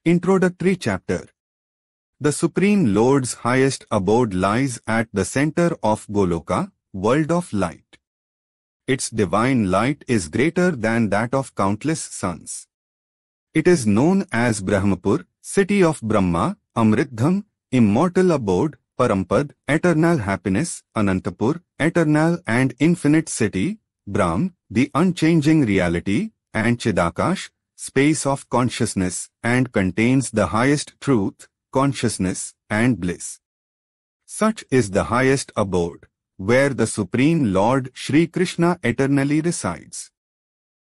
Introductory Chapter. The Supreme Lord's highest abode lies at the center of Goloka, world of light. Its divine light is greater than that of countless suns. It is known as Brahmapur, city of Brahma, Amritdham, immortal abode, Parampad, eternal happiness, Anantapur, eternal and infinite city, Brahm, the unchanging reality, and Chidakash, space of consciousness, and contains the highest truth, consciousness, and bliss. Such is the highest abode, where the Supreme Lord Shri Krishna eternally resides.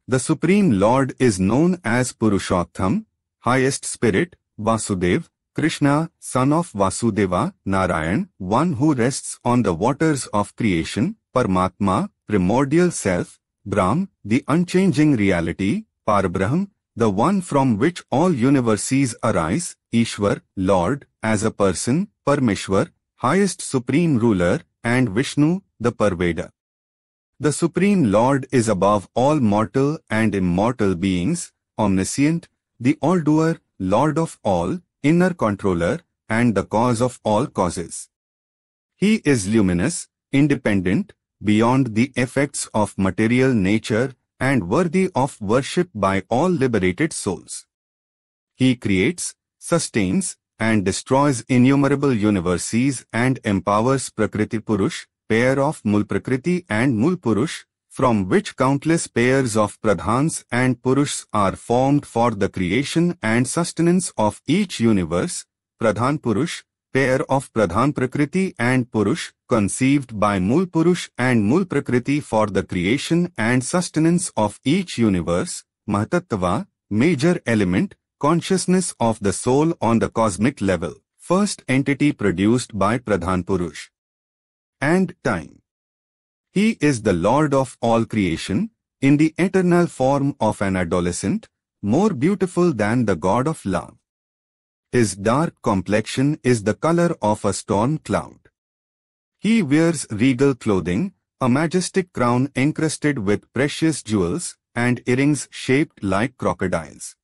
The Supreme Lord is known as Purushottam, highest spirit, Vasudev, Krishna, son of Vasudeva, Narayan, one who rests on the waters of creation, Paramatma, primordial self, Brahm, the unchanging reality, Parabrahm, the one from which all universes arise, Ishwar, Lord, as a person, Parmeshwar, highest supreme ruler, and Vishnu, the pervader. The Supreme Lord is above all mortal and immortal beings, omniscient, the all-doer, Lord of all, inner controller, and the cause of all causes. He is luminous, independent, beyond the effects of material nature, and worthy of worship by all liberated souls. He creates, sustains, and destroys innumerable universes and empowers Prakriti Purush, pair of Mul Prakriti and Mul Purush, from which countless pairs of Pradhans and Purushs are formed for the creation and sustenance of each universe, Pradhan Purush, pair of Pradhan Prakriti and Purush, conceived by Mul Purush and Mul Prakriti for the creation and sustenance of each universe, Mahatattva, major element, consciousness of the soul on the cosmic level, first entity produced by Pradhan Purush. And time. He is the Lord of all creation, in the eternal form of an adolescent, more beautiful than the god of love. His dark complexion is the color of a storm cloud. He wears regal clothing, a majestic crown encrusted with precious jewels, and earrings shaped like crocodiles.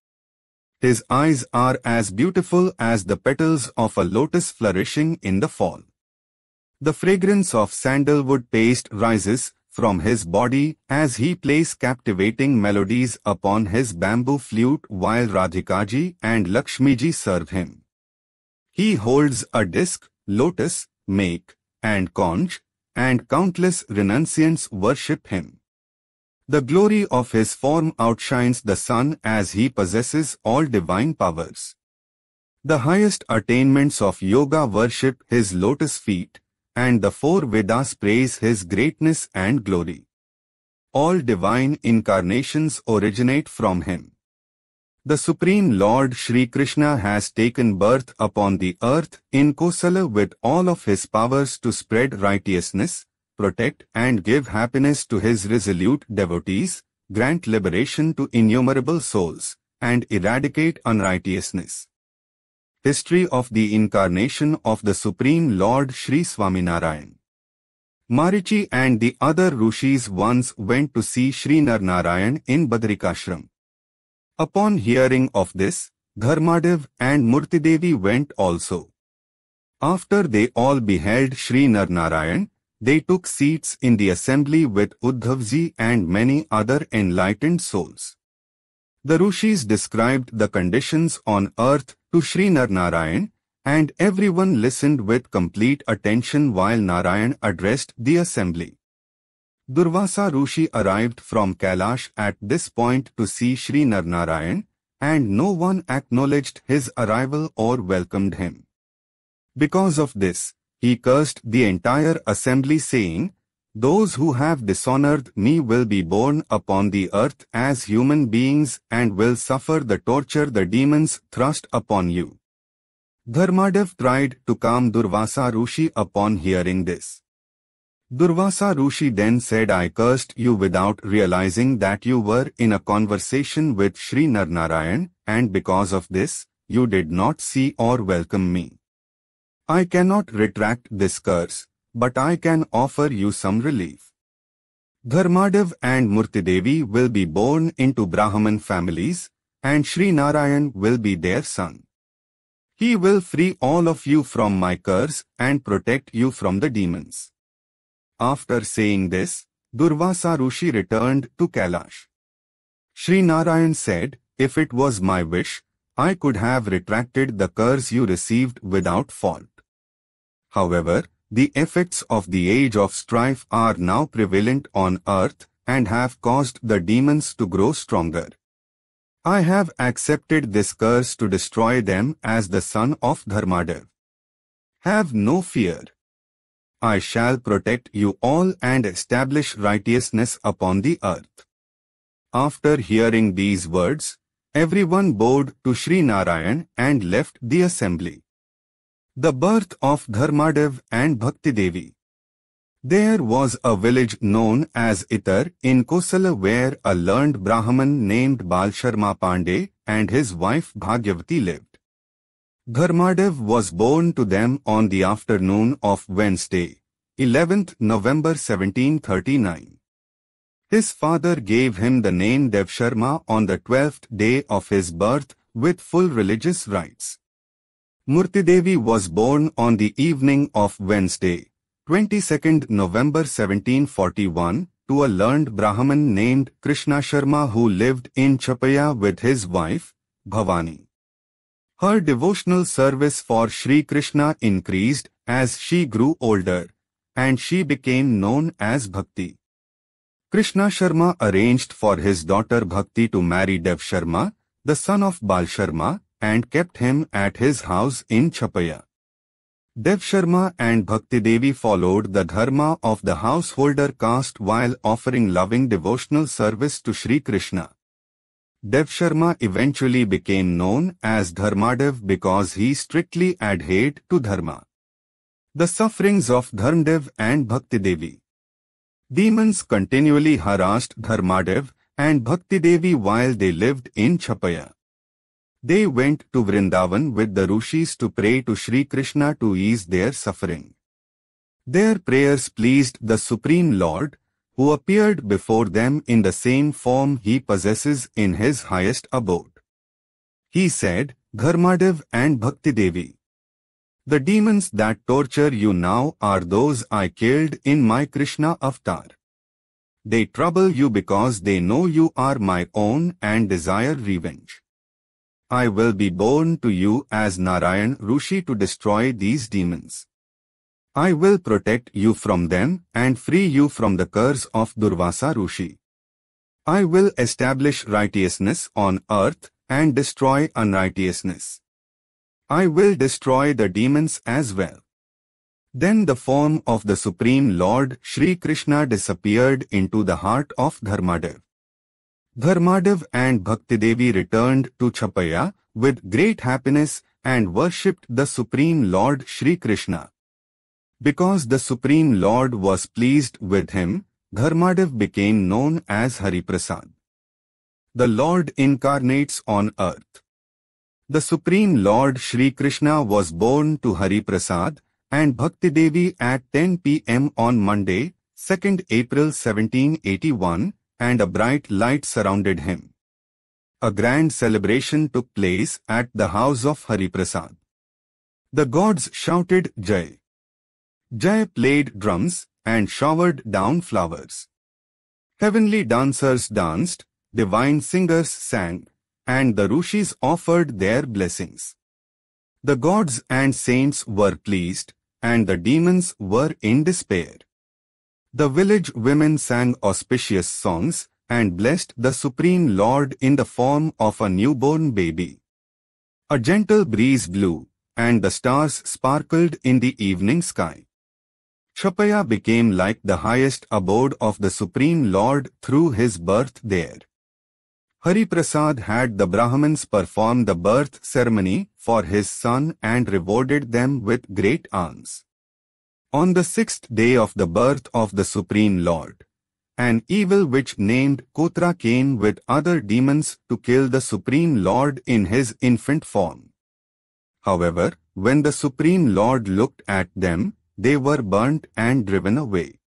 His eyes are as beautiful as the petals of a lotus flourishing in the fall. The fragrance of sandalwood paste rises from his body as he plays captivating melodies upon his bamboo flute while Radhikaji and Lakshmiji serve him. He holds a disc, lotus, make, and conch, and countless renunciants worship him. The glory of his form outshines the sun as he possesses all divine powers. The highest attainments of yoga worship his lotus feet, and the four Vedas praise his greatness and glory. All divine incarnations originate from him. The Supreme Lord Shri Krishna has taken birth upon the earth in Kosala with all of his powers to spread righteousness, protect and give happiness to his resolute devotees, grant liberation to innumerable souls, and eradicate unrighteousness. History of the Incarnation of the Supreme Lord Shri Swaminarayan. Marichi and the other Rishis once went to see Shri Narnarayan in Badrikashram. Upon hearing of this, Dharmadev and Murtidevi went also. After they all beheld Shri Narnarayan, they took seats in the assembly with Uddhavji and many other enlightened souls. The Rishis described the conditions on earth to Shri Narnarayan, and everyone listened with complete attention while Narayan addressed the assembly. Durvasa Rishi arrived from Kailash at this point to see Shri Narnarayan, and no one acknowledged his arrival or welcomed him. Because of this, he cursed the entire assembly saying, "Those who have dishonored me will be born upon the earth as human beings and will suffer the torture the demons thrust upon you." Dharmadev tried to calm Durvasa Rishi upon hearing this. Durvasa Rishi then said, "I cursed you without realizing that you were in a conversation with Shri Narnarayan, and because of this, you did not see or welcome me. I cannot retract this curse, but I can offer you some relief. Dharmadev and Murtidevi will be born into Brahman families, and Swaminarayan will be their son. He will free all of you from my curse and protect you from the demons." After saying this, Durvasa Rishi returned to Kailash. Swaminarayan said, "If it was my wish, I could have retracted the curse you received without fault. However, the effects of the age of strife are now prevalent on earth and have caused the demons to grow stronger. I have accepted this curse to destroy them as the son of Dharmadev. Have no fear. I shall protect you all and establish righteousness upon the earth." After hearing these words, everyone bowed to Swaminarayan and left the assembly. The birth of Dharmadev and Bhakti Devi. There was a village known as Itar in Kosala where a learned Brahman named Bal Sharma Pandey and his wife Bhagyavati lived. Dharmadev was born to them on the afternoon of Wednesday, 11th November 1739. His father gave him the name Devsharma on the 12th day of his birth with full religious rites. Murtidevi was born on the evening of Wednesday, 22nd November 1741, to a learned Brahman named Krishna Sharma who lived in Chapaya with his wife, Bhavani. Her devotional service for Sri Krishna increased as she grew older, and she became known as Bhakti. Krishna Sharma arranged for his daughter Bhakti to marry Dev Sharma, the son of Bal Sharma, and kept him at his house in Chapaya. Dev Sharma and Bhakti Devi followed the dharma of the householder caste while offering loving devotional service to Sri Krishna. Dev Sharma eventually became known as Dharmadev because he strictly adhered to dharma. The sufferings of Dharmadev and Bhakti Devi. Demons continually harassed Dharmadev and Bhakti Devi while they lived in Chapaya. They went to Vrindavan with the Rishis to pray to Sri Krishna to ease their suffering. Their prayers pleased the Supreme Lord, who appeared before them in the same form he possesses in his highest abode. He said, "Dharmadev and Bhakti Devi, the demons that torture you now are those I killed in my Krishna avatar. They trouble you because they know you are my own and desire revenge. I will be born to you as Narayan Rishi to destroy these demons. I will protect you from them and free you from the curse of Durvasa Rishi. I will establish righteousness on earth and destroy unrighteousness. I will destroy the demons as well." Then the form of the Supreme Lord Sri Krishna disappeared into the heart of Dharmadev. Dharmadev and Bhakti Devi returned to Chapaya with great happiness and worshipped the Supreme Lord Sri Krishna. Because the Supreme Lord was pleased with him, Dharmadev became known as Hari Prasad. The Lord incarnates on earth. The Supreme Lord Sri Krishna was born to Hari Prasad and Bhakti Devi at 10 p.m. on Monday, 2nd April 1781, and a bright light surrounded him. A grand celebration took place at the house of Hari Prasad. The gods shouted Jai. Jai played drums and showered down flowers. Heavenly dancers danced, divine singers sang, and the Rishis offered their blessings. The gods and saints were pleased, and the demons were in despair. The village women sang auspicious songs and blessed the Supreme Lord in the form of a newborn baby. A gentle breeze blew, and the stars sparkled in the evening sky. Chapaya became like the highest abode of the Supreme Lord through his birth there. Hari Prasad had the Brahmins perform the birth ceremony for his son and rewarded them with great alms. On the 6th day of the birth of the Supreme Lord, an evil witch named Kotra came with other demons to kill the Supreme Lord in his infant form. However, when the Supreme Lord looked at them, they were burnt and driven away.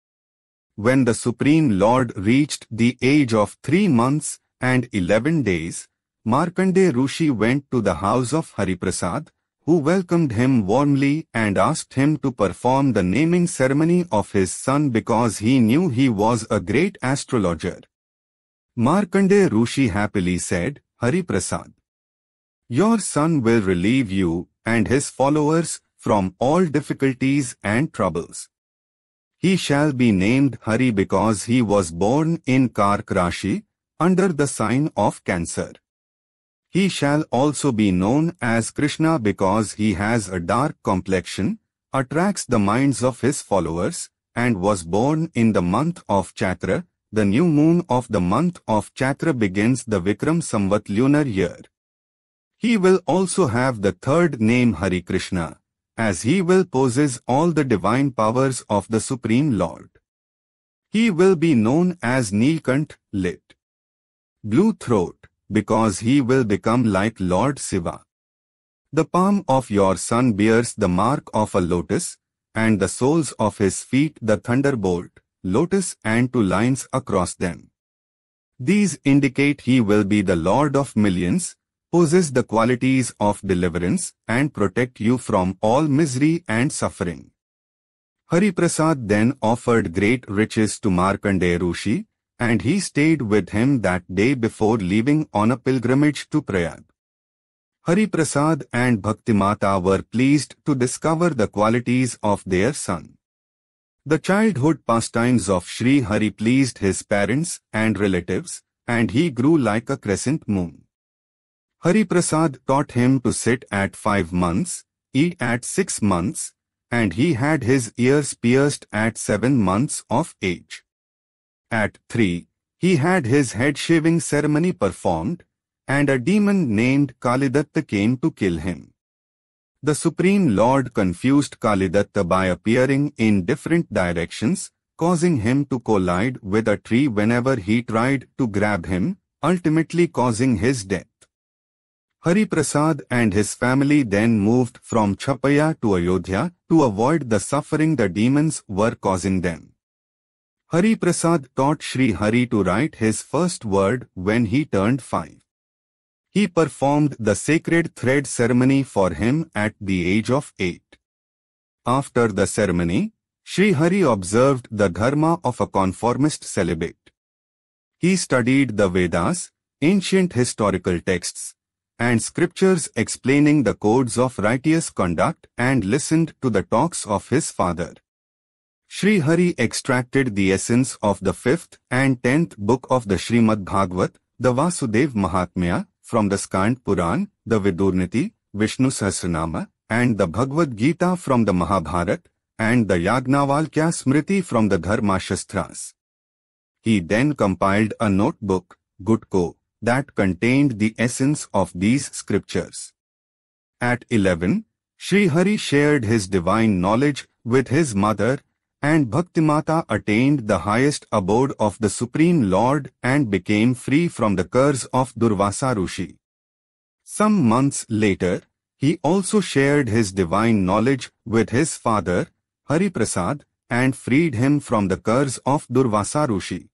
When the Supreme Lord reached the age of 3 months and 11 days, Markandeya Rishi went to the house of Hariprasad, who welcomed him warmly and asked him to perform the naming ceremony of his son because he knew he was a great astrologer. Markandeya Rishi happily said, Hariprasad, your son will relieve you and his followers from all difficulties and troubles. He shall be named Hari because he was born in Kark Rashi, under the sign of Cancer. He shall also be known as Krishna because he has a dark complexion, attracts the minds of his followers, and was born in the month of Chaitra. The new moon of the month of Chaitra begins the Vikram Samvat lunar year. He will also have the third name Hari Krishna, as he will possess all the divine powers of the Supreme Lord. He will be known as Neelkant, lit. Blue throat, because he will become like Lord Shiva. The palm of your son bears the mark of a lotus, and the soles of his feet the thunderbolt, lotus and 2 lines across them. These indicate he will be the Lord of millions, possess the qualities of deliverance, and protect you from all misery and suffering. Hariprasad then offered great riches to Markandeya Rishi, and he stayed with him that day before leaving on a pilgrimage to Prayag. Hariprasad and Bhaktimata were pleased to discover the qualities of their son. The childhood pastimes of Sri Hari pleased his parents and relatives, and he grew like a crescent moon. Hariprasad taught him to sit at 5 months, eat at 6 months, and he had his ears pierced at 7 months of age. At 3, he had his head-shaving ceremony performed, and a demon named Kalidatta came to kill him. The Supreme Lord confused Kalidatta by appearing in different directions, causing him to collide with a tree whenever he tried to grab him, ultimately causing his death. Hariprasad and his family then moved from Chapaya to Ayodhya to avoid the suffering the demons were causing them. Hariprasad taught Sri Hari to write his first word when he turned 5. He performed the sacred thread ceremony for him at the age of 8. After the ceremony, Sri Hari observed the dharma of a conformist celibate. He studied the Vedas, ancient historical texts, and scriptures explaining the codes of righteous conduct, and listened to the talks of his father. Sri Hari extracted the essence of the 5th and 10th book of the Srimad Bhagavat, the Vasudev Mahatmya, from the Skand Puran, the Vidurniti, Vishnu Sahasranama, and the Bhagavad Gita from the Mahabharata, and the Yagnavalkya Smriti from the Dharmashastras. He then compiled a notebook, Gurukul, that contained the essence of these scriptures. At 11, Sri Hari shared his divine knowledge with his mother, and Bhaktimata attained the highest abode of the Supreme Lord and became free from the curse of Durvasa Rishi. Some months later, he also shared his divine knowledge with his father, Hariprasad, and freed him from the curse of Durvasa Rishi.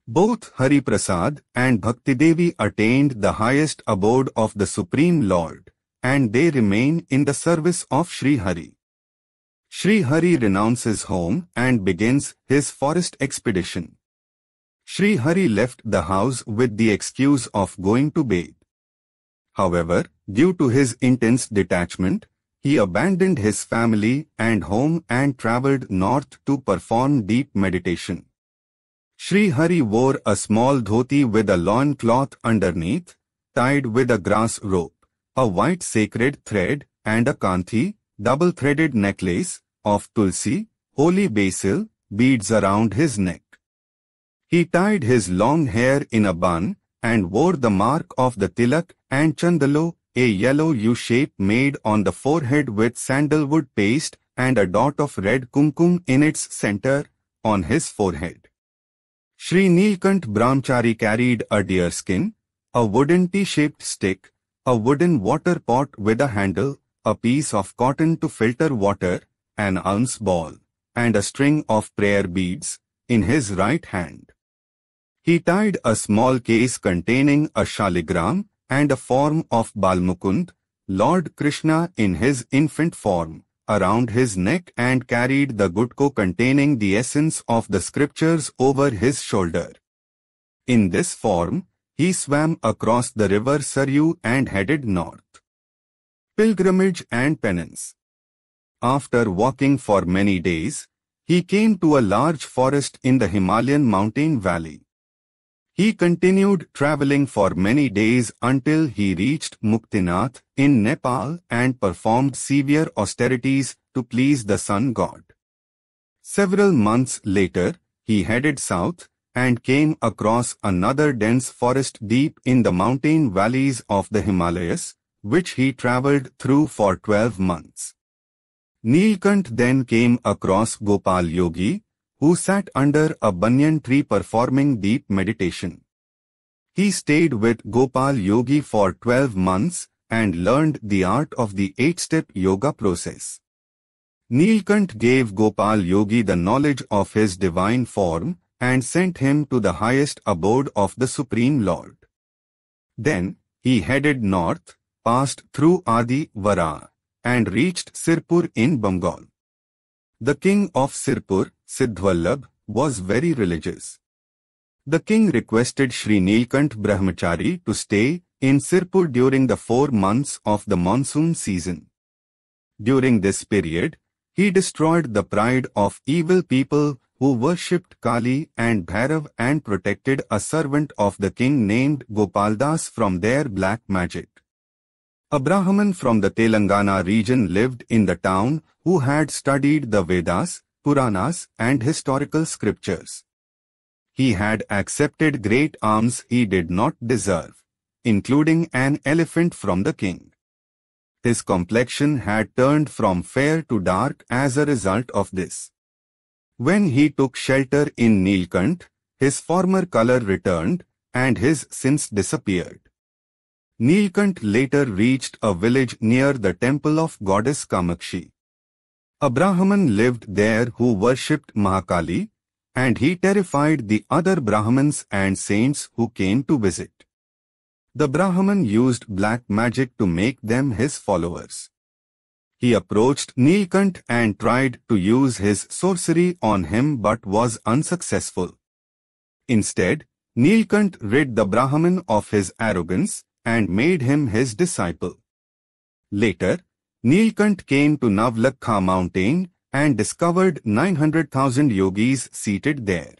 Both Hariprasad and Bhaktidevi attained the highest abode of the Supreme Lord, and they remain in the service of Sri Hari. Sri Hari renounces home and begins his forest expedition. Sri Hari left the house with the excuse of going to bathe. However, due to his intense detachment, he abandoned his family and home and travelled north to perform deep meditation. Sri Hari wore a small dhoti with a lawn cloth underneath, tied with a grass rope, a white sacred thread, and a kanthi, double-threaded necklace, of tulsi, holy basil, beads around his neck. He tied his long hair in a bun, and wore the mark of the tilak and chandalo, a yellow U-shape made on the forehead with sandalwood paste and a dot of red kumkum in its center, on his forehead. Sri Neelkant Brahmachari carried a deer skin, a wooden T-shaped stick, a wooden water pot with a handle, a piece of cotton to filter water, an ounce ball, and a string of prayer beads, in his right hand. He tied a small case containing a shaligram, and a form of Balmukund, Lord Krishna in his infant form, around his neck and carried the gutko containing the essence of the scriptures over his shoulder. In this form, he swam across the river Saryu and headed north. Pilgrimage and penance. After walking for many days, he came to a large forest in the Himalayan mountain valley. He continued traveling for many days until he reached Muktinath in Nepal and performed severe austerities to please the sun god. Several months later, he headed south and came across another dense forest deep in the mountain valleys of the Himalayas, which he traveled through for 12 months. Nilkant then came across Gopal Yogi, who sat under a banyan tree performing deep meditation. He stayed with Gopal Yogi for 12 months and learned the art of the 8-step yoga process. Nilkant gave Gopal Yogi the knowledge of his divine form and sent him to the highest abode of the Supreme Lord. Then, he headed north, passed through Adi Vara, and reached Sirpur in Bengal. The king of Sirpur, Siddhvallabh, was very religious. The king requested Sri Nilkant Brahmachari to stay in Sirpur during the 4 months of the monsoon season. During this period, he destroyed the pride of evil people who worshipped Kali and Bhairav and protected a servant of the king named Gopaldas from their black magic. A Brahman from the Telangana region lived in the town who had studied the Vedas, Puranas, and historical scriptures. He had accepted great alms he did not deserve, including an elephant from the king. His complexion had turned from fair to dark as a result of this. When he took shelter in Nilkant, his former color returned, and his sins disappeared. Nilkant later reached a village near the temple of goddess Kamakshi. A Brahman lived there who worshipped Mahakali, and he terrified the other Brahmins and saints who came to visit. The Brahman used black magic to make them his followers. He approached Nilkant and tried to use his sorcery on him but was unsuccessful. Instead, Nilkant rid the Brahman of his arrogance and made him his disciple. Later, Nilkant came to Navlakha mountain and discovered 900,000 yogis seated there.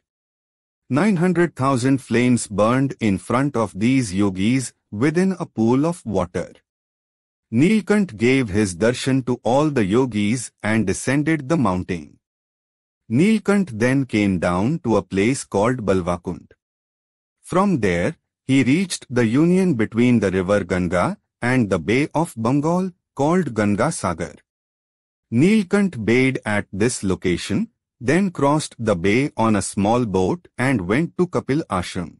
900,000 flames burned in front of these yogis within a pool of water. Nilkant gave his darshan to all the yogis and descended the mountain. Nilkant then came down to a place called Balvakund. From there, he reached the union between the river Ganga and the Bay of Bengal called Ganga Sagar. Nilkant bathed at this location, then crossed the bay on a small boat and went to Kapil Ashram.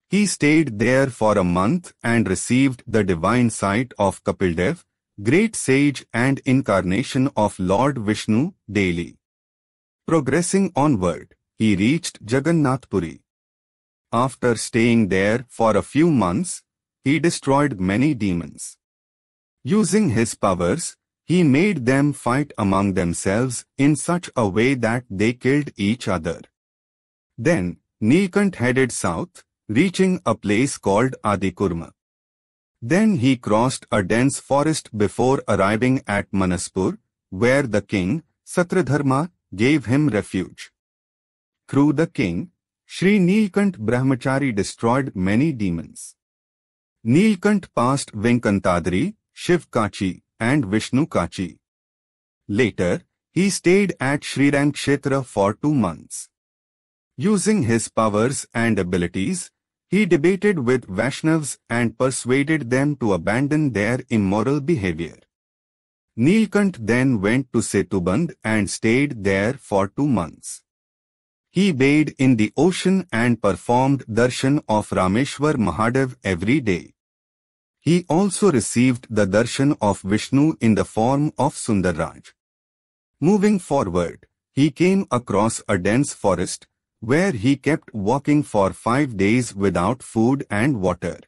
He stayed there for a month and received the divine sight of Kapildev, great sage and incarnation of Lord Vishnu, daily. Progressing onward, he reached Jagannath Puri. After staying there for a few months, he destroyed many demons. Using his powers, he made them fight among themselves in such a way that they killed each other. Then, Nilkant headed south, reaching a place called Adikurma. Then he crossed a dense forest before arriving at Manaspur, where the king, Satradharma, gave him refuge. Through the king, Sri Nilkant Brahmachari destroyed many demons. Nilkant passed Venkantadri, Shiv Kachi, and Vishnu Kachi. Later, he stayed at Sriram Kshetra for 2 months. Using his powers and abilities, he debated with Vaishnavas and persuaded them to abandon their immoral behavior. Nilkant then went to Setuband and stayed there for 2 months. He bathed in the ocean and performed darshan of Rameshwar Mahadev every day. He also received the darshan of Vishnu in the form of Sundarraj. Moving forward, he came across a dense forest, where he kept walking for 5 days without food and water.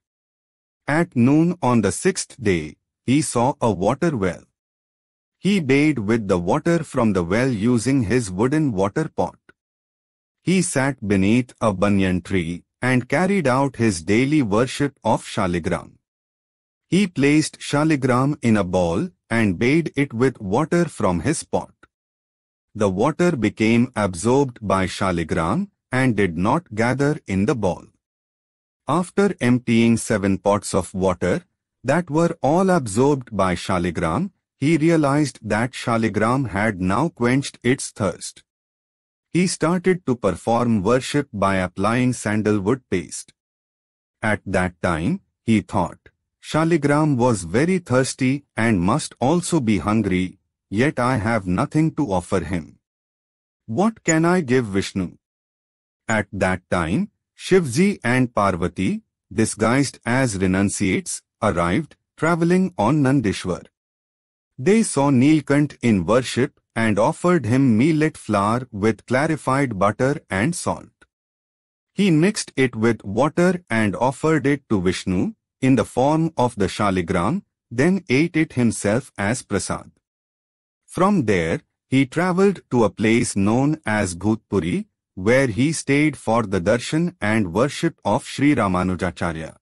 At noon on the 6th day, he saw a water well. He bathed with the water from the well using his wooden water pot. He sat beneath a banyan tree and carried out his daily worship of Shaligram. He placed Shaligram in a bowl and bathed it with water from his pot. The water became absorbed by Shaligram and did not gather in the bowl. After emptying 7 pots of water that were all absorbed by Shaligram, he realized that Shaligram had now quenched its thirst. He started to perform worship by applying sandalwood paste. At that time, he thought, Shaligram was very thirsty and must also be hungry, yet I have nothing to offer him. What can I give Vishnu? At that time, Shivji and Parvati, disguised as renunciates, arrived, travelling on Nandishwar. They saw Neelkant in worship and offered him millet flour with clarified butter and salt. He mixed it with water and offered it to Vishnu in the form of the Shaligram, then ate it himself as prasad. From there, he travelled to a place known as Bhutpuri, where he stayed for the darshan and worship of Sri Ramanujacharya.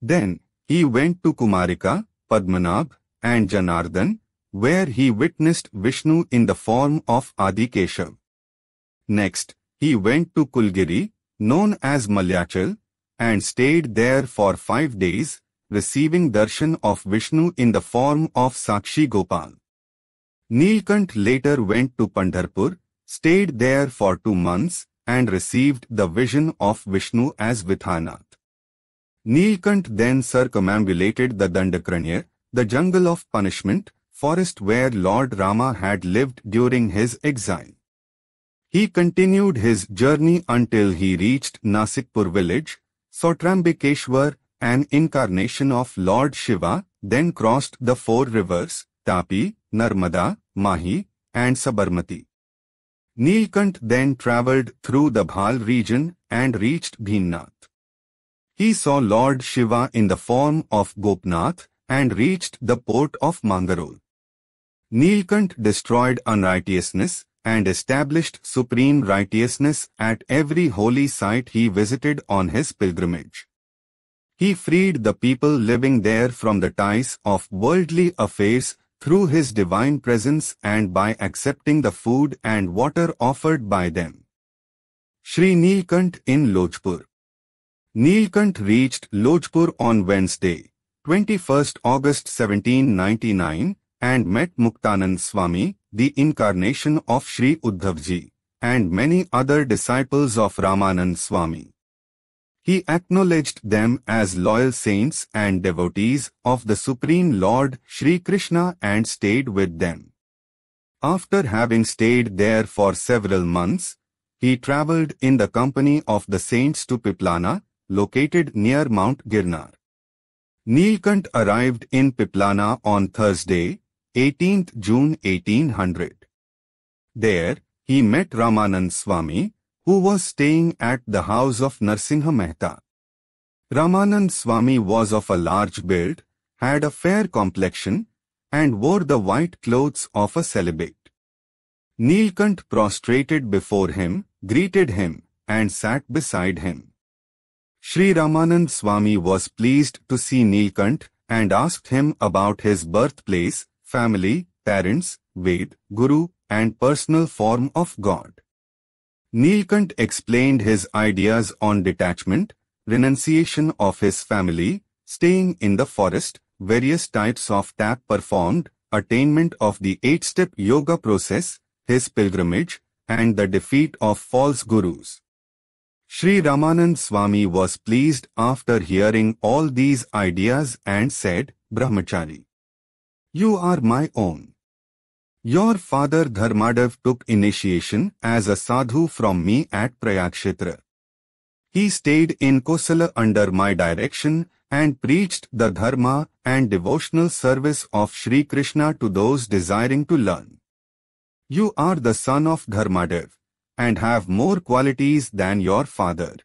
Then, he went to Kumarika, Padmanabh, and Janardhan, where he witnessed Vishnu in the form of Adi Keshav. Next, he went to Kulgiri, known as Malyachal, and stayed there for 5 days, receiving darshan of Vishnu in the form of Sakshi Gopal. Neelkant later went to Pandharpur, stayed there for 2 months, and received the vision of Vishnu as Vithanath. Neelkant then circumambulated the Dandakranya, the jungle of punishment, forest where Lord Rama had lived during his exile. He continued his journey until he reached Nasikpur village, saw Trambakeshwar, an incarnation of Lord Shiva, then crossed the 4 rivers, Tapi, Narmada, Mahi, and Sabarmati. Neelkant then travelled through the Bhal region and reached Bhimnath. He saw Lord Shiva in the form of Gopnath and reached the port of Mangarol. Neelkant destroyed unrighteousness and established supreme righteousness at every holy site he visited on his pilgrimage. He freed the people living there from the ties of worldly affairs through his divine presence and by accepting the food and water offered by them. Shri Neelkant in Lojpur. Neelkant reached Lojpur on Wednesday, 21st August 1799, and met Muktanand Swami, the incarnation of Sri Uddhavji, and many other disciples of Ramanand Swami. He acknowledged them as loyal saints and devotees of the Supreme Lord Shri Krishna and stayed with them. After having stayed there for several months, he travelled in the company of the saints to Piplana, located near Mount Girnar. Neelkant arrived in Piplana on Thursday, 18th June 1800. There, he met Ramanand Swami, who was staying at the house of Narsingha Mehta. Ramanand Swami was of a large build, had a fair complexion, and wore the white clothes of a celibate. Neelkant prostrated before him, greeted him, and sat beside him. Sri Ramanand Swami was pleased to see Neelkant and asked him about his birthplace, family, parents, Ved, Guru, and personal form of God. Neelkant explained his ideas on detachment, renunciation of his family, staying in the forest, various types of tap performed, attainment of the 8-step yoga process, his pilgrimage, and the defeat of false gurus. Sri Ramanand Swami was pleased after hearing all these ideas and said, Brahmachari, you are my own. Your father Dharmadev took initiation as a sadhu from me at Prayagshetra. He stayed in Kosala under my direction and preached the dharma and devotional service of Sri Krishna to those desiring to learn. You are the son of Dharmadev and have more qualities than your father.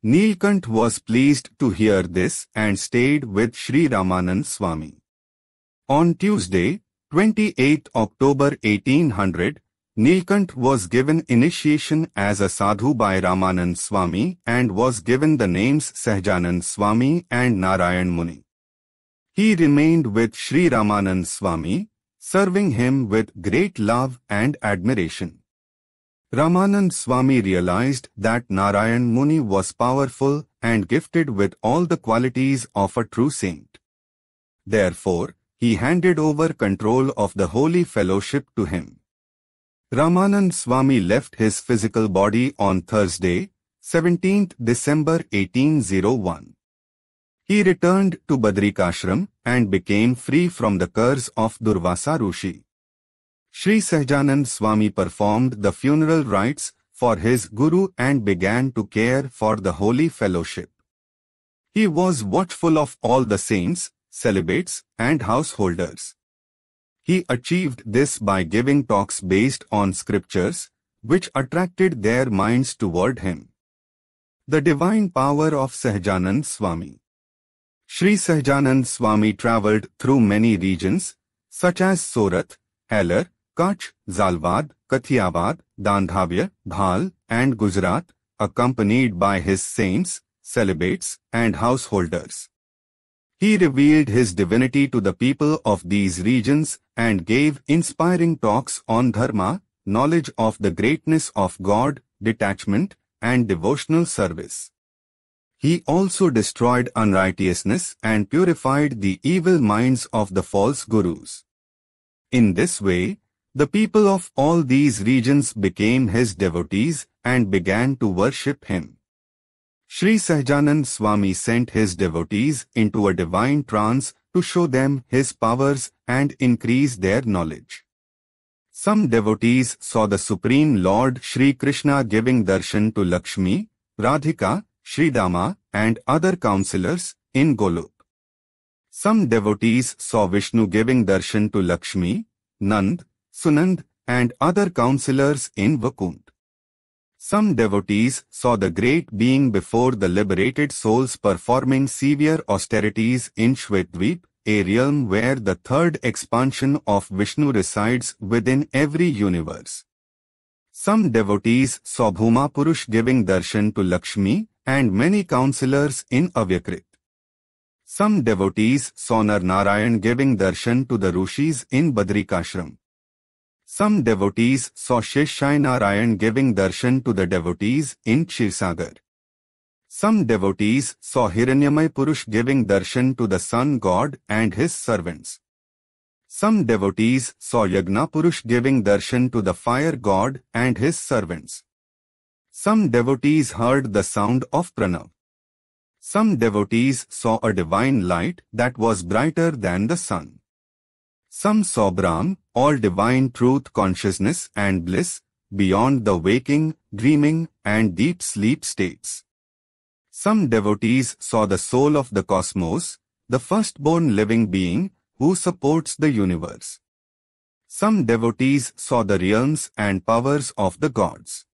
Nilkant was pleased to hear this and stayed with Sri Ramanand Swami. On Tuesday, 28 October 1800, Nilkant was given initiation as a sadhu by Ramanand Swami and was given the names Sahajanand Swami and Narayan Muni. He remained with Sri Ramanand Swami, serving him with great love and admiration. Ramanand Swami realized that Narayan Muni was powerful and gifted with all the qualities of a true saint. Therefore, he handed over control of the holy fellowship to him. Ramanand Swami left his physical body on Thursday, 17th December 1801. He returned to Badrikashram and became free from the curse of Durvasa Rishi. Sri Sahajanand Swami performed the funeral rites for his Guru and began to care for the holy fellowship. He was watchful of all the saints, celibates, and householders. He achieved this by giving talks based on scriptures, which attracted their minds toward him. The divine power of Sahajanand Swami. Sri Sahajanand Swami travelled through many regions, such as Surat, Halar, Kutch, Zalwad, Kathiawad, Dandhavya, Bhal, and Gujarat, accompanied by his saints, celibates, and householders. He revealed his divinity to the people of these regions and gave inspiring talks on dharma, knowledge of the greatness of God, detachment, and devotional service. He also destroyed unrighteousness and purified the evil minds of the false gurus. In this way, the people of all these regions became his devotees and began to worship him. Sri Sahajanand Swami sent his devotees into a divine trance to show them his powers and increase their knowledge. Some devotees saw the Supreme Lord Sri Krishna giving darshan to Lakshmi, Radhika, Sridama, and other counsellors in Golok. Some devotees saw Vishnu giving darshan to Lakshmi, Nand, Sunand, and other counsellors in Vakunt. Some devotees saw the great being before the liberated souls performing severe austerities in Shvetdvip, a realm where the third expansion of Vishnu resides within every universe. Some devotees saw Bhuma Purush giving darshan to Lakshmi and many counsellors in Avyakrit. Some devotees saw Nar Narayan giving darshan to the Rishis in Badrikashram. Some devotees saw Sheshai Narayan giving darshan to the devotees in Kshirsagar. Some devotees saw Hiranyamay Purush giving darshan to the sun god and his servants. Some devotees saw Yagna Purush giving darshan to the fire god and his servants. Some devotees heard the sound of Pranav. Some devotees saw a divine light that was brighter than the sun. Some saw Brahm, all divine truth consciousness and bliss, beyond the waking, dreaming, and deep sleep states. Some devotees saw the soul of the cosmos, the firstborn living being, who supports the universe. Some devotees saw the realms and powers of the gods.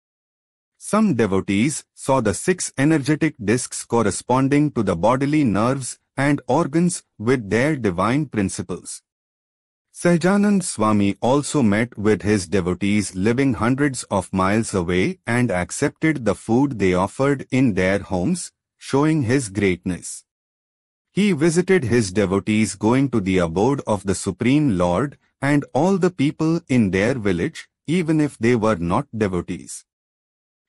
Some devotees saw the 6 energetic discs corresponding to the bodily nerves and organs with their divine principles. Sahajanand Swami also met with his devotees living hundreds of miles away and accepted the food they offered in their homes, showing his greatness. He visited his devotees going to the abode of the Supreme Lord and all the people in their village, even if they were not devotees.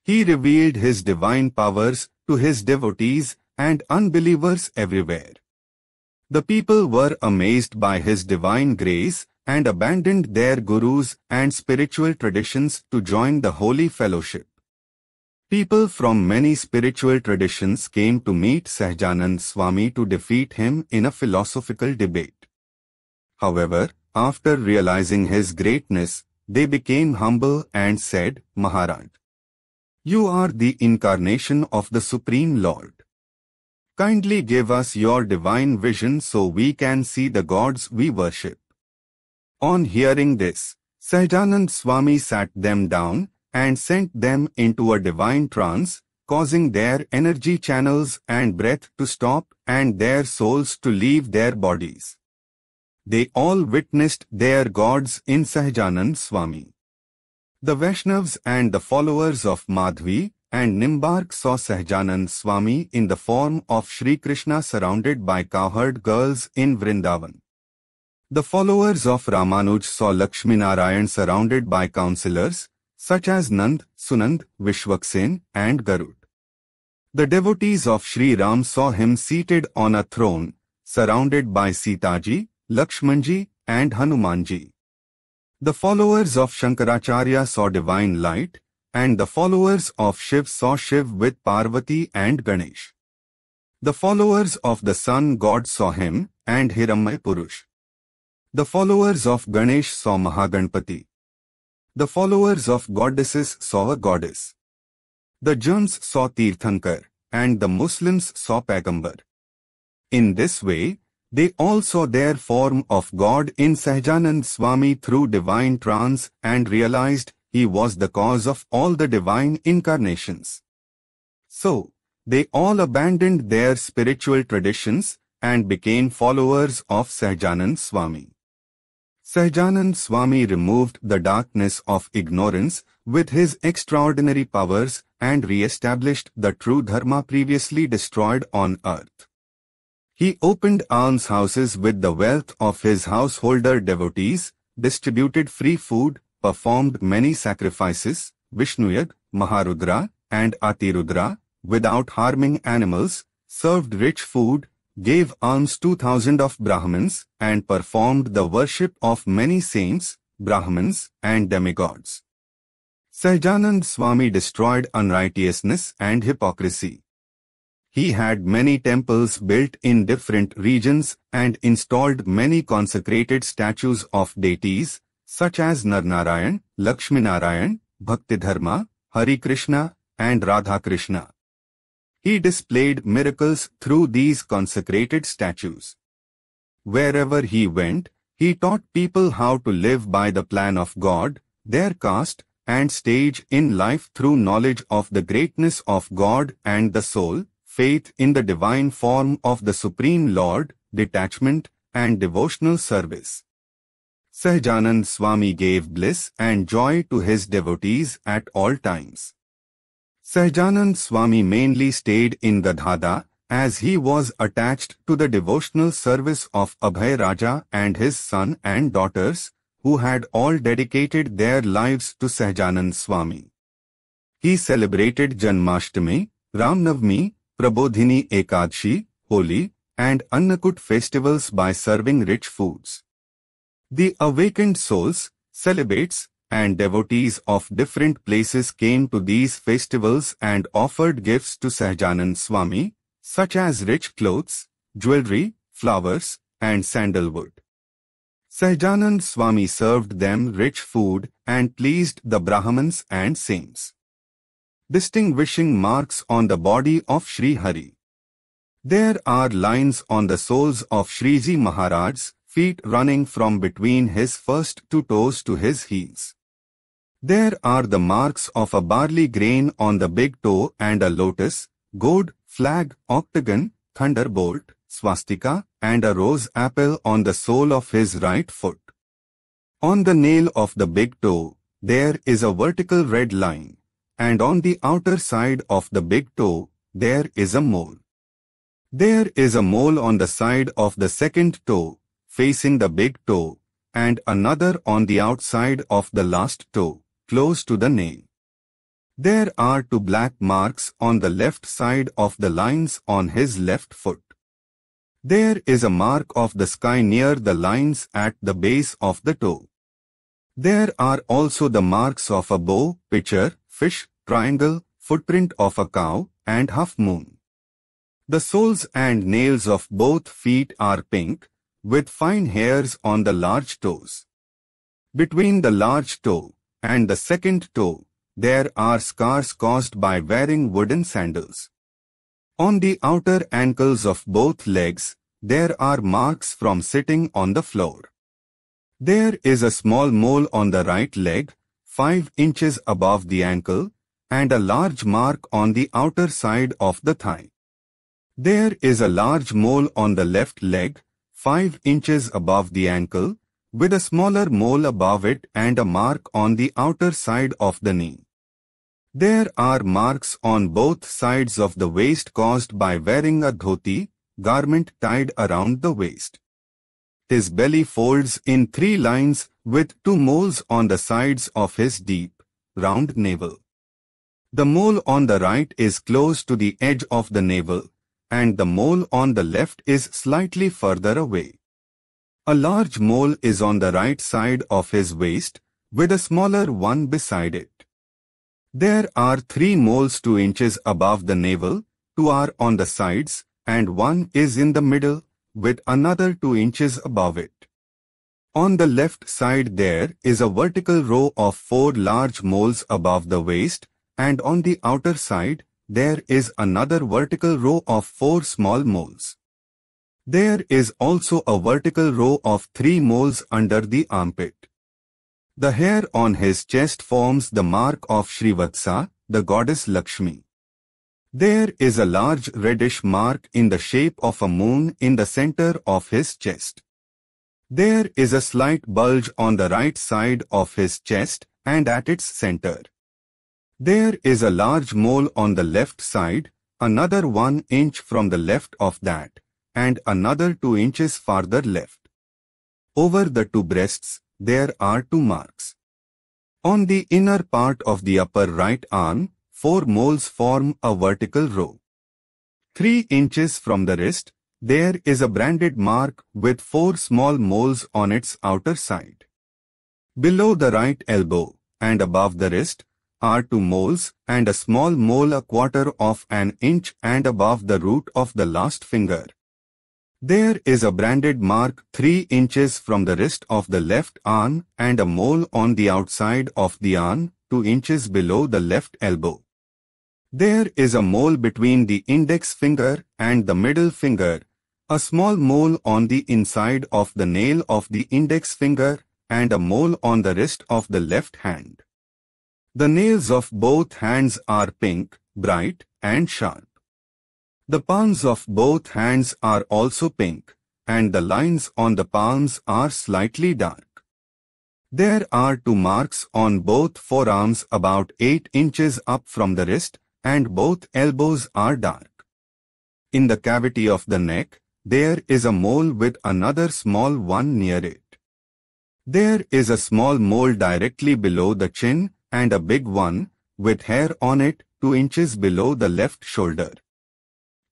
He revealed his divine powers to his devotees and unbelievers everywhere. The people were amazed by his divine grace and abandoned their gurus and spiritual traditions to join the holy fellowship. People from many spiritual traditions came to meet Sahajanand Swami to defeat him in a philosophical debate. However, after realizing his greatness, they became humble and said, "Maharaj, you are the incarnation of the Supreme Lord. Kindly give us your divine vision so we can see the gods we worship." On hearing this, Sahajanand Swami sat them down and sent them into a divine trance, causing their energy channels and breath to stop and their souls to leave their bodies. They all witnessed their gods in Sahajanand Swami. The Vaishnavas and the followers of Madhvi and Nimbark saw Sahajanand Swami in the form of Sri Krishna surrounded by cowherd girls in Vrindavan. The followers of Ramanuj saw Lakshminarayan surrounded by counsellors such as Nand, Sunand, Vishwaksen and Garud. The devotees of Sri Ram saw him seated on a throne, surrounded by Sitaji, Lakshmanji and Hanumanji. The followers of Shankaracharya saw divine light, and the followers of Shiv saw Shiv with Parvati and Ganesh. The followers of the sun god saw him and Hiramay Purush. The followers of Ganesh saw Mahaganpati. The followers of goddesses saw a goddess. The Jains saw Tirthankar, and the Muslims saw Pagambar. In this way, they all saw their form of God in Sahajanand Swami through divine trance and realized he was the cause of all the divine incarnations. So, they all abandoned their spiritual traditions and became followers of Sahajanand Swami. Sahajanand Swami removed the darkness of ignorance with his extraordinary powers and re-established the true dharma previously destroyed on earth. He opened almshouses with the wealth of his householder devotees, distributed free food, performed many sacrifices, Vishnuyag, Maharudra, and Atirudra, without harming animals, served rich food, gave alms 2,000 of Brahmins, and performed the worship of many saints, Brahmins, and demigods. Sahajanand Swami destroyed unrighteousness and hypocrisy. He had many temples built in different regions and installed many consecrated statues of deities, such as Narnarayan, Lakshminarayan, Bhaktidharma, Hari Krishna, and Radha Krishna. He displayed miracles through these consecrated statues. Wherever he went, he taught people how to live by the plan of God, their caste, and stage in life through knowledge of the greatness of God and the soul, faith in the divine form of the Supreme Lord, detachment, and devotional service. Sahajanand Swami gave bliss and joy to his devotees at all times. Sahajanand Swami mainly stayed in Gadhada as he was attached to the devotional service of Abhay Raja and his son and daughters, who had all dedicated their lives to Sahajanand Swami. He celebrated Janmashtami, Ramnavami, Prabodhini Ekadashi, Holi, and Annakut festivals by serving rich foods. The awakened souls, celibates, and devotees of different places came to these festivals and offered gifts to Sahajanand Swami, such as rich clothes, jewelry, flowers, and sandalwood. Sahajanand Swami served them rich food and pleased the Brahmins and saints. Distinguishing marks on the body of Sri Hari. There are lines on the soles of Shriji Maharaj's feet running from between his first two toes to his heels. There are the marks of a barley grain on the big toe and a lotus, gourd, flag, octagon, thunderbolt, swastika, and a rose apple on the sole of his right foot. On the nail of the big toe, there is a vertical red line, and on the outer side of the big toe, there is a mole. There is a mole on the side of the second toe, facing the big toe, and another on the outside of the last toe, close to the nail. There are two black marks on the left side of the lines on his left foot. There is a mark of the sky near the lines at the base of the toe. There are also the marks of a bow, pitcher, fish, triangle, footprint of a cow, and half moon. The soles and nails of both feet are pink, with fine hairs on the large toes. Between the large toe and the second toe, there are scars caused by wearing wooden sandals. On the outer ankles of both legs, there are marks from sitting on the floor. There is a small mole on the right leg, 5 inches above the ankle, and a large mark on the outer side of the thigh. There is a large mole on the left leg, 5 inches above the ankle, with a smaller mole above it and a mark on the outer side of the knee. There are marks on both sides of the waist caused by wearing a dhoti, garment tied around the waist. His belly folds in 3 lines with 2 moles on the sides of his deep, round navel. The mole on the right is close to the edge of the navel, and the mole on the left is slightly further away. A large mole is on the right side of his waist, with a smaller one beside it. There are 3 moles 2 inches above the navel, 2 are on the sides, and 1 is in the middle, with another 2 inches above it. On the left side there is a vertical row of 4 large moles above the waist, and on the outer side there is another vertical row of 4 small moles. There is also a vertical row of 3 moles under the armpit. The hair on his chest forms the mark of Srivatsa, the goddess Lakshmi. There is a large reddish mark in the shape of a moon in the center of his chest. There is a slight bulge on the right side of his chest and at its center. There is a large mole on the left side, another 1 inch from the left of that, and another 2 inches farther left. Over the 2 breasts, there are 2 marks. On the inner part of the upper right arm, 4 moles form a vertical row. 3 inches from the wrist, there is a branded mark with 4 small moles on its outer side. Below the right elbow and above the wrist are 2 moles and a small mole a quarter of an inch and above the root of the last finger. There is a branded mark 3 inches from the wrist of the left arm and a mole on the outside of the arm 2 inches below the left elbow. There is a mole between the index finger and the middle finger, a small mole on the inside of the nail of the index finger, and a mole on the wrist of the left hand. The nails of both hands are pink, bright, and sharp. The palms of both hands are also pink, and the lines on the palms are slightly dark. There are 2 marks on both forearms about 8 inches up from the wrist, and both elbows are dark. In the cavity of the neck, there is a mole with another small one near it. There is a small mole directly below the chin and a big one, with hair on it 2 inches below the left shoulder.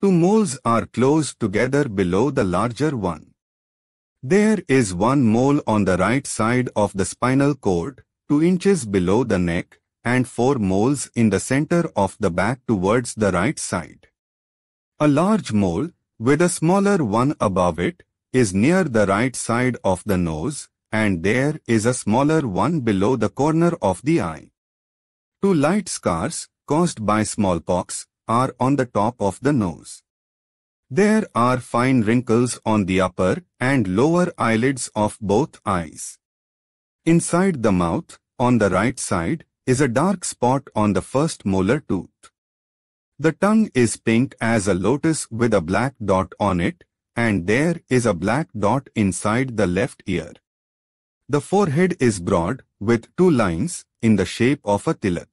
2 moles are close together below the larger one. There is 1 mole on the right side of the spinal cord, 2 inches below the neck, and 4 moles in the center of the back towards the right side. A large mole, with a smaller one above it, is near the right side of the nose, and there is a smaller one below the corner of the eye. 2 light scars, caused by smallpox, are on the top of the nose. There are fine wrinkles on the upper and lower eyelids of both eyes. Inside the mouth, on the right side, is a dark spot on the first molar tooth. The tongue is pink as a lotus with a black dot on it, and there is a black dot inside the left ear. The forehead is broad, with 2 lines, in the shape of a tilak.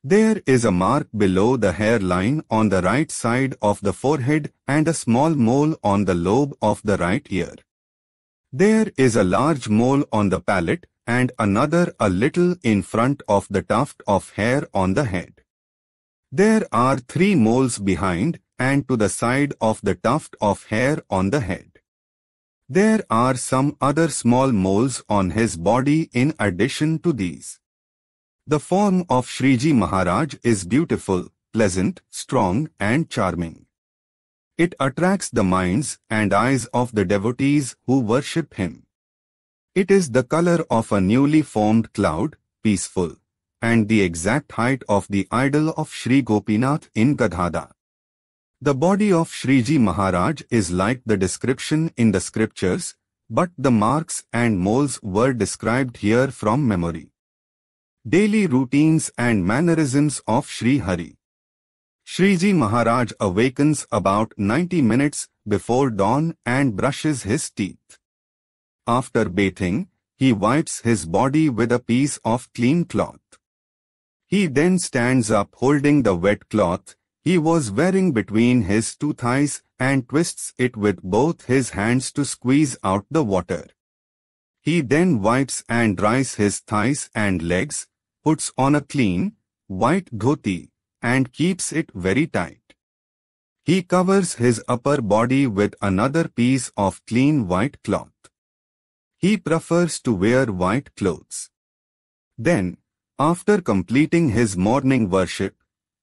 There is a mark below the hairline on the right side of the forehead and a small mole on the lobe of the right ear. There is a large mole on the palate and another a little in front of the tuft of hair on the head. There are 3 moles behind and to the side of the tuft of hair on the head. There are some other small moles on his body in addition to these. The form of Shriji Maharaj is beautiful, pleasant, strong, and charming. It attracts the minds and eyes of the devotees who worship him. It is the color of a newly formed cloud, peaceful, and the exact height of the idol of Sri Gopinath in Gadhada. The body of Shriji Maharaj is like the description in the scriptures, but the marks and moles were described here from memory. Daily routines and mannerisms of Sri Hari. Shriji Maharaj awakens about 90 minutes before dawn and brushes his teeth. After bathing, he wipes his body with a piece of clean cloth. He then stands up holding the wet cloth he was wearing between his two thighs and twists it with both his hands to squeeze out the water. He then wipes and dries his thighs and legs, puts on a clean, white dhoti, and keeps it very tight. He covers his upper body with another piece of clean white cloth. He prefers to wear white clothes. Then, after completing his morning worship,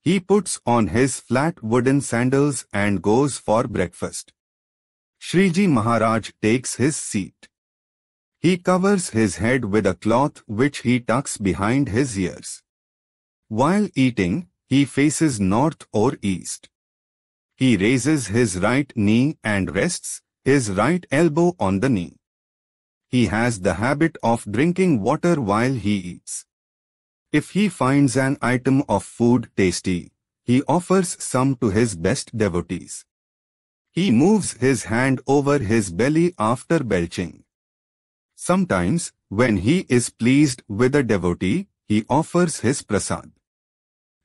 he puts on his flat wooden sandals and goes for breakfast. Shriji Maharaj takes his seat. He covers his head with a cloth which he tucks behind his ears. While eating, he faces north or east. He raises his right knee and rests his right elbow on the knee. He has the habit of drinking water while he eats. If he finds an item of food tasty, he offers some to his best devotees. He moves his hand over his belly after belching. Sometimes, when he is pleased with a devotee, he offers his prasad.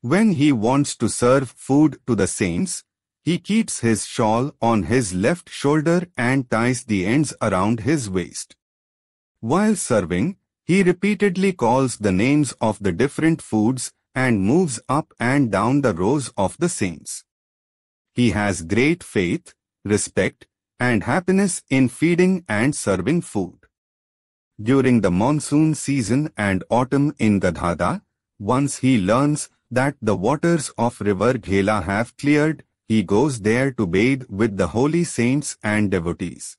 When he wants to serve food to the saints, he keeps his shawl on his left shoulder and ties the ends around his waist. While serving, he repeatedly calls the names of the different foods and moves up and down the rows of the saints. He has great faith, respect, and happiness in feeding and serving food. During the monsoon season and autumn in Gadhada, once he learns that the waters of river Ghela have cleared, he goes there to bathe with the holy saints and devotees.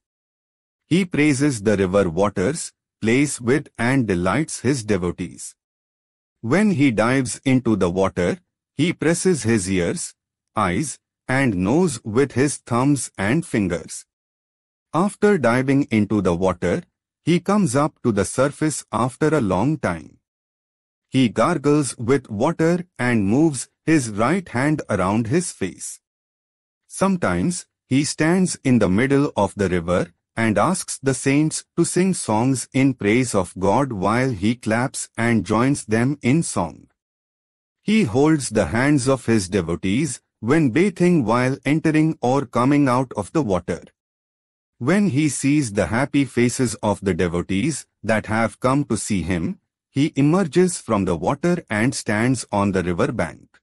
He praises the river waters, plays with and delights his devotees. When he dives into the water, he presses his ears, eyes, and nose with his thumbs and fingers. After diving into the water, he comes up to the surface after a long time. He gargles with water and moves his right hand around his face. Sometimes, he stands in the middle of the river and asks the saints to sing songs in praise of God while he claps and joins them in song. He holds the hands of his devotees when bathing while entering or coming out of the water. When he sees the happy faces of the devotees that have come to see him, he emerges from the water and stands on the river bank.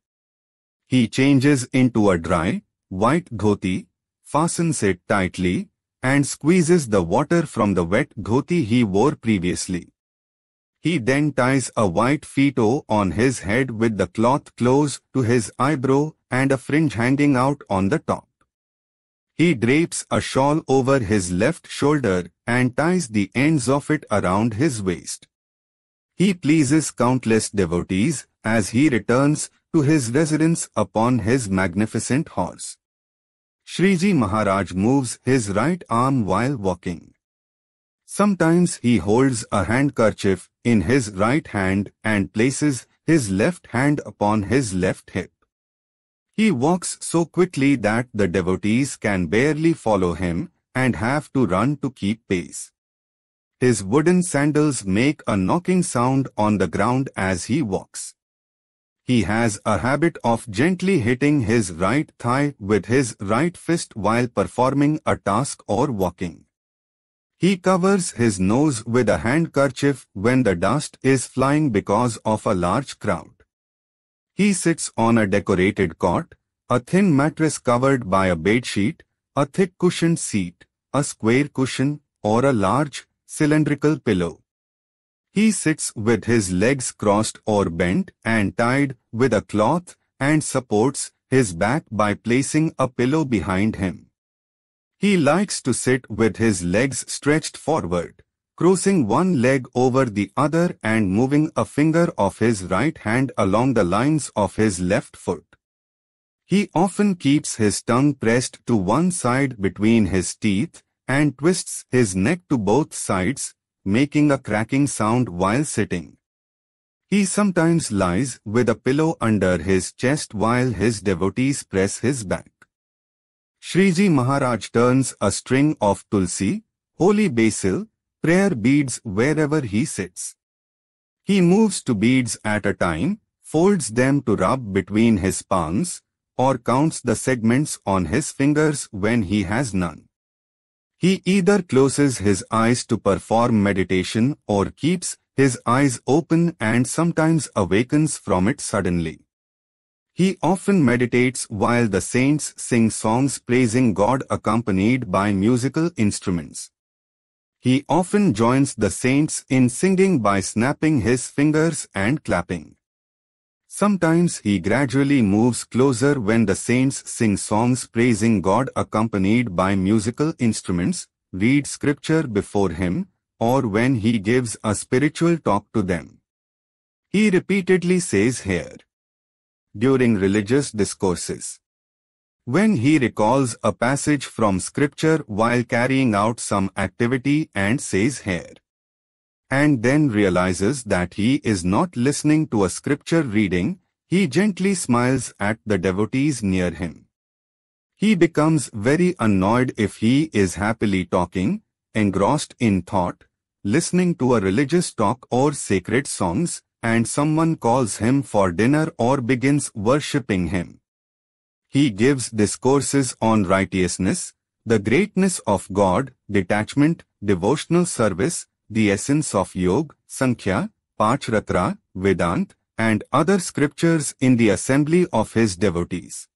He changes into a dry, white dhoti, fastens it tightly, and squeezes the water from the wet dhoti he wore previously. He then ties a white feto on his head with the cloth close to his eyebrow and a fringe hanging out on the top. He drapes a shawl over his left shoulder and ties the ends of it around his waist. He pleases countless devotees as he returns to his residence upon his magnificent horse. Shriji Maharaj moves his right arm while walking. Sometimes he holds a handkerchief in his right hand and places his left hand upon his left hip. He walks so quickly that the devotees can barely follow him and have to run to keep pace. His wooden sandals make a knocking sound on the ground as he walks. He has a habit of gently hitting his right thigh with his right fist while performing a task or walking. He covers his nose with a handkerchief when the dust is flying because of a large crowd. He sits on a decorated cot, a thin mattress covered by a bedsheet, a thick cushioned seat, a square cushion, or a large, cylindrical pillow. He sits with his legs crossed or bent and tied with a cloth and supports his back by placing a pillow behind him. He likes to sit with his legs stretched forward, crossing one leg over the other and moving a finger of his right hand along the lines of his left foot. He often keeps his tongue pressed to one side between his teeth and twists his neck to both sides, making a cracking sound while sitting. He sometimes lies with a pillow under his chest while his devotees press his back. Shriji Maharaj turns a string of tulsi, holy basil, prayer beads wherever he sits. He moves 2 beads at a time, folds them to rub between his palms, or counts the segments on his fingers when he has none. He either closes his eyes to perform meditation or keeps his eyes open and sometimes awakens from it suddenly. He often meditates while the saints sing songs praising God accompanied by musical instruments. He often joins the saints in singing by snapping his fingers and clapping. Sometimes he gradually moves closer when the saints sing songs praising God accompanied by musical instruments, read scripture before him, or when he gives a spiritual talk to them. He repeatedly says here. During religious discourses. When he recalls a passage from scripture while carrying out some activity and says here. And then realizes that he is not listening to a scripture reading, he gently smiles at the devotees near him. He becomes very annoyed if he is happily talking, engrossed in thought, listening to a religious talk or sacred songs, and someone calls him for dinner or begins worshipping him. He gives discourses on righteousness, the greatness of God, detachment, devotional service, the essence of Yoga, Sankhya, Pachratra, Vedanta, and other scriptures in the assembly of his devotees.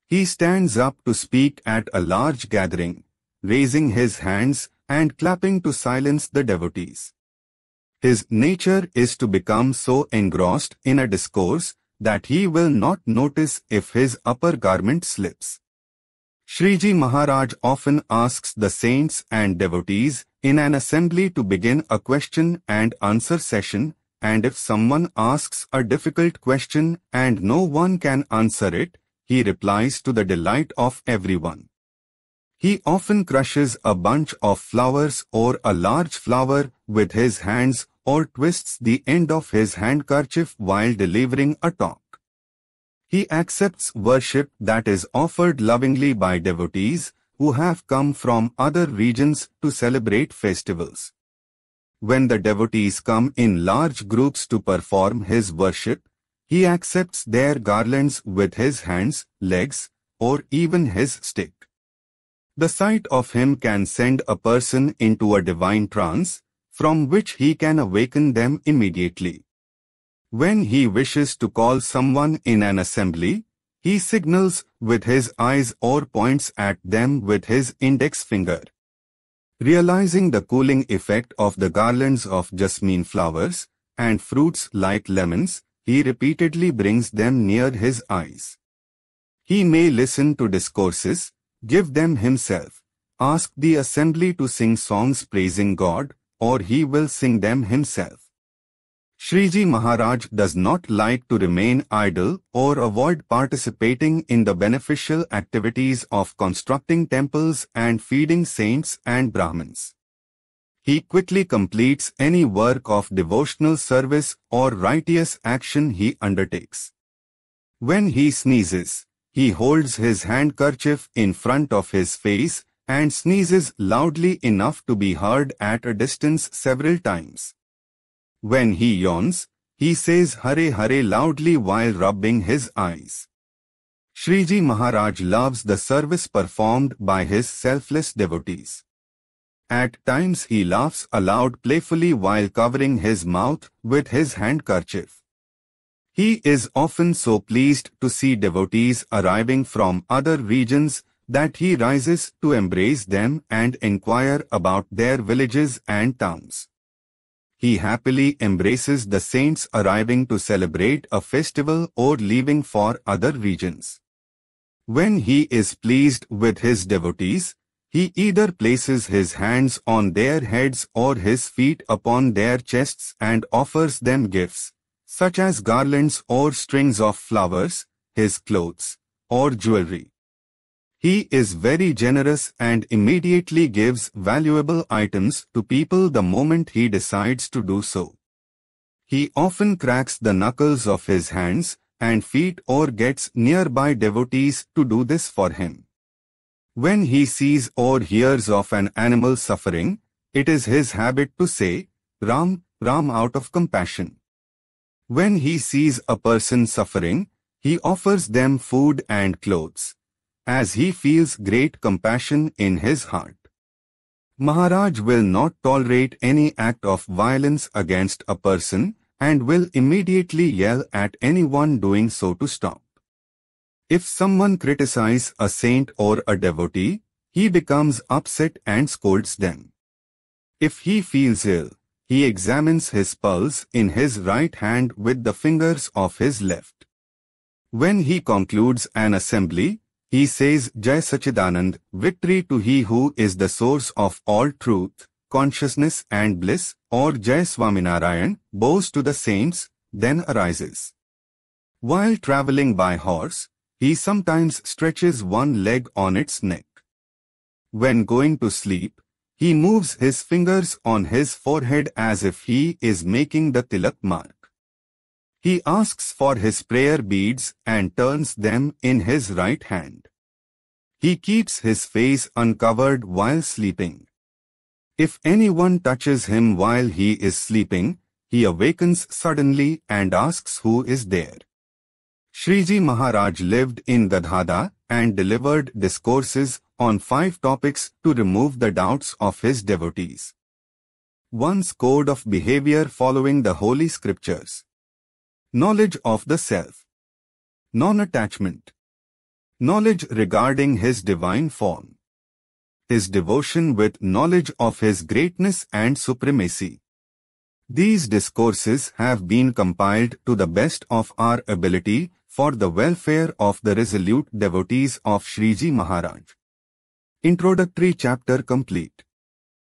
He stands up to speak at a large gathering, raising his hands and clapping to silence the devotees. His nature is to become so engrossed in a discourse that he will not notice if his upper garment slips. Shriji Maharaj often asks the saints and devotees in an assembly to begin a question and answer session, and if someone asks a difficult question and no one can answer it, he replies to the delight of everyone. He often crushes a bunch of flowers or a large flower with his hands or twists the end of his handkerchief while delivering a talk. He accepts worship that is offered lovingly by devotees who have come from other regions to celebrate festivals. When the devotees come in large groups to perform his worship, he accepts their garlands with his hands, legs, or even his stick. The sight of him can send a person into a divine trance, from which he can awaken them immediately. When he wishes to call someone in an assembly, he signals with his eyes or points at them with his index finger. Realizing the cooling effect of the garlands of jasmine flowers and fruits like lemons, he repeatedly brings them near his eyes. He may listen to discourses, give them himself, ask the assembly to sing songs praising God, or he will sing them himself. Shriji Maharaj does not like to remain idle or avoid participating in the beneficial activities of constructing temples and feeding saints and Brahmins. He quickly completes any work of devotional service or righteous action he undertakes. When he sneezes, he holds his handkerchief in front of his face and sneezes loudly enough to be heard at a distance several times. When he yawns, he says Hare Hare loudly while rubbing his eyes. Shriji Maharaj loves the service performed by his selfless devotees. At times he laughs aloud playfully while covering his mouth with his handkerchief. He is often so pleased to see devotees arriving from other regions that he rises to embrace them and inquire about their villages and towns. He happily embraces the saints arriving to celebrate a festival or leaving for other regions. When he is pleased with his devotees, he either places his hands on their heads or his feet upon their chests and offers them gifts, such as garlands or strings of flowers, his clothes, or jewelry. He is very generous and immediately gives valuable items to people the moment he decides to do so. He often cracks the knuckles of his hands and feet or gets nearby devotees to do this for him. When he sees or hears of an animal suffering, it is his habit to say, Ram, Ram out of compassion. When he sees a person suffering, he offers them food and clothes, as he feels great compassion in his heart. Maharaj will not tolerate any act of violence against a person and will immediately yell at anyone doing so to stop. If someone criticizes a saint or a devotee, he becomes upset and scolds them. If he feels ill, he examines his pulse in his right hand with the fingers of his left. When he concludes an assembly, he says, Jai Sachidanand, victory to He who is the source of all truth, consciousness and bliss, or Jai Swaminarayan, bows to the saints, then arises. While traveling by horse, he sometimes stretches one leg on its neck. When going to sleep, he moves his fingers on his forehead as if he is making the tilak mark. He asks for his prayer beads and turns them in his right hand. He keeps his face uncovered while sleeping. If anyone touches him while he is sleeping, he awakens suddenly and asks who is there. Shriji Maharaj lived in Gadhada and delivered discourses on 5 topics to remove the doubts of his devotees. One's code of behavior following the holy scriptures. Knowledge of the self. Non-attachment. Knowledge regarding his divine form. His devotion with knowledge of his greatness and supremacy. These discourses have been compiled to the best of our ability for the welfare of the resolute devotees of Shriji Maharaj. Introductory chapter complete.